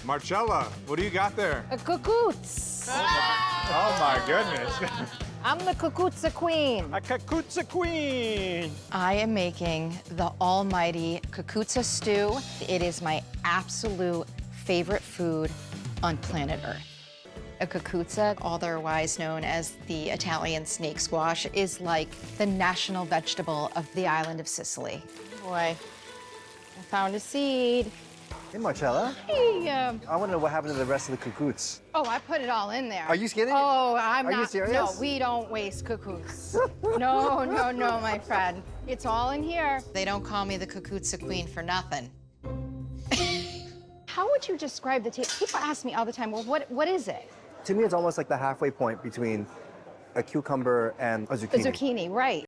Marcella, what do you got there? A cucoots. Oh my goodness. I'm the cucutza queen. A kakutsa queen. I am making the almighty cucuzza stew. It is my absolute favorite food on planet Earth. A cucuzza, otherwise known as the Italian snake squash, is like the national vegetable of the island of Sicily. Boy, I found a seed. Hey, Marcella. Hey, I want to know what happened to the rest of the cucoots. oh, I put it all in there. Are you kidding? Oh, I'm Are not. you serious? No, we don't waste cuckoos. No, no, no, my friend. It's all in here. They don't call me the cucuzza queen for nothing. How would you describe the taste? People ask me all the time, well, what is it? To me, it's almost like the halfway point between a cucumber and a zucchini. The zucchini, right.